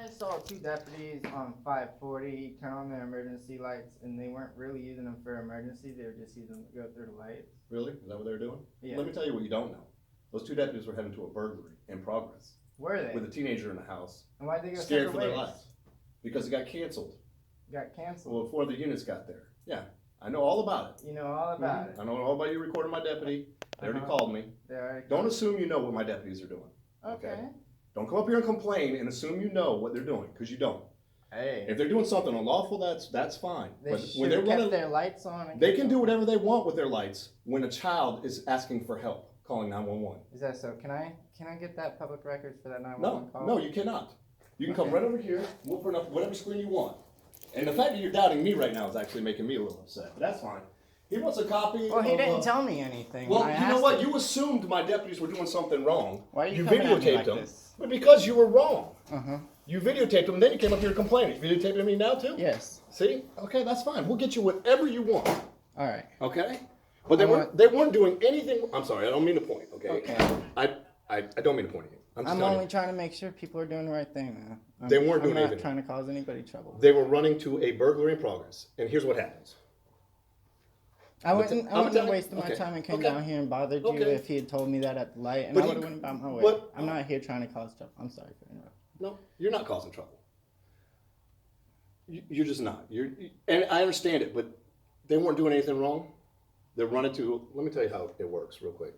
I saw two deputies on 540 turn on their emergency lights, and they weren't really using them for emergency. They were just using them to go through the lights. Really? Is that what they were doing? Yeah. Let me tell you what you don't know. Those two deputies were heading to a burglary in progress. Were they? With a teenager in the house. And why'd they go scared separate for their ways? lives? Because it got canceled. Got canceled. Well, before the units got there. Yeah. I know all about it. You know all about it. I know all about you recording my deputy. They already called me. Don't assume you know what my deputies are doing. Okay. Don't come up here and complain and assume you know what they're doing, because you don't. Hey. If they're doing something unlawful, that's fine. They should have kept their lights on. They can do whatever they want with their lights when a child is asking for help, calling 911. Is that so? Can I get that public records for that 911 call? No, you cannot. You can come right over here. We'll put up whatever screen you want. And the fact that you're doubting me right now is actually making me a little upset. But that's fine. He wants a copy. Well, he didn't tell me anything. Well, you know what? You assumed my deputies were doing something wrong. Why are you coming at me like this? But because you were wrong. Uh-huh. You videotaped them, and then you came up here complaining. You videotaping me now too? Yes. See? Okay, that's fine. We'll get you whatever you want. All right. Okay? But they weren't doing anything. I'm sorry, I don't mean to point, okay? Okay. I don't mean to point at you. I'm only trying to make sure people are doing the right thing, man. They weren't doing anything. I'm not trying to cause anybody trouble. They were running to a burglary in progress. And here's what happens. I wouldn't have wasted my time and came down here and bothered you if he had told me that at the light, and I would have went about my way. I'm not here trying to cause trouble. I'm sorry for interrupting. No, you're not causing trouble. You're just not. And I understand it, but they weren't doing anything wrong. They're running to. Let me tell you how it works, real quick.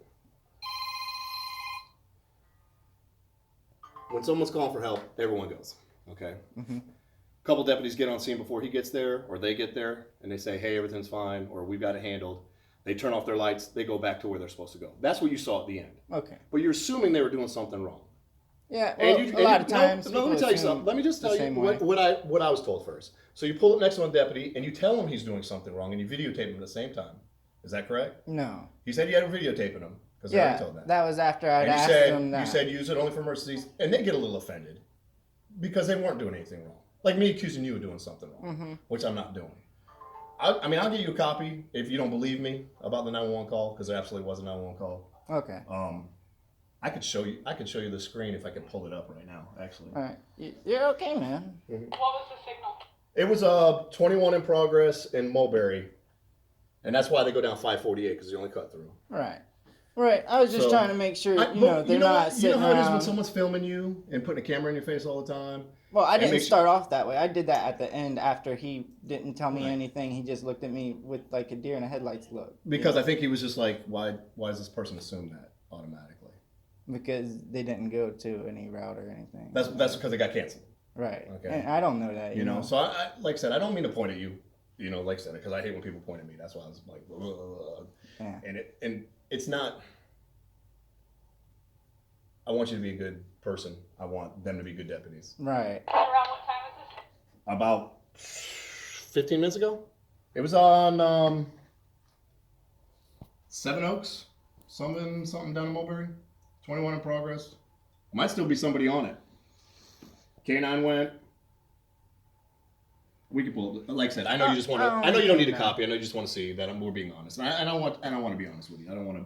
When someone's calling for help, everyone goes. Okay. Mm-hmm. A couple deputies get on scene before he gets there, or they get there, and they say, "Hey, everything's fine," or "We've got it handled." They turn off their lights. They go back to where they're supposed to go. That's what you saw at the end. Okay. But you're assuming they were doing something wrong. Yeah, well, a lot of times. No, let me tell you something. Let me just tell you what I was told first. So you pull up next to one deputy and you tell him he's doing something wrong and you videotape him at the same time. Is that correct? No. He said you had him videotaping him because I already told that. That was after I'd asked him that. You said use it only for emergencies, and they get a little offended because they weren't doing anything wrong. Like me accusing you of doing something wrong, which I'm not doing. I mean, I'll give you a copy if you don't believe me about the 911 call, because there absolutely was a 911 call. Okay. I could show you the screen if I could pull it up right now, actually. All right. You're okay, man. What was the signal? It was 21 in progress in Mulberry. And that's why they go down 548, because they only cut through. Right. Right. I was just trying to make sure, they're not sitting You know how it is when around. someone's filming you and putting a camera in your face all the time? Well, I didn't start off that way. I did that at the end after he didn't tell me anything. He just looked at me with like a deer in the headlights look. Because I think he was just like, why does this person assume that automatically? Because they didn't go to any route or anything. That's because they got canceled. Right. Okay. And I don't know that. You know, so I like I said, I don't mean to point at you. You know, like I said, because I hate when people point at me. That's why I was like, yeah. And it's not. I want you to be a good person. I want them to be good deputies. Right. Around what time is this? About 15 minutes ago. It was on Seven Oaks, something down in Mulberry. 21 in progress. Might still be somebody on it. K9 went. We could pull it. Like I said, I know you just want to. I know you don't need a copy. I know you just want to see that we're being honest. And I want to be honest with you. I don't want to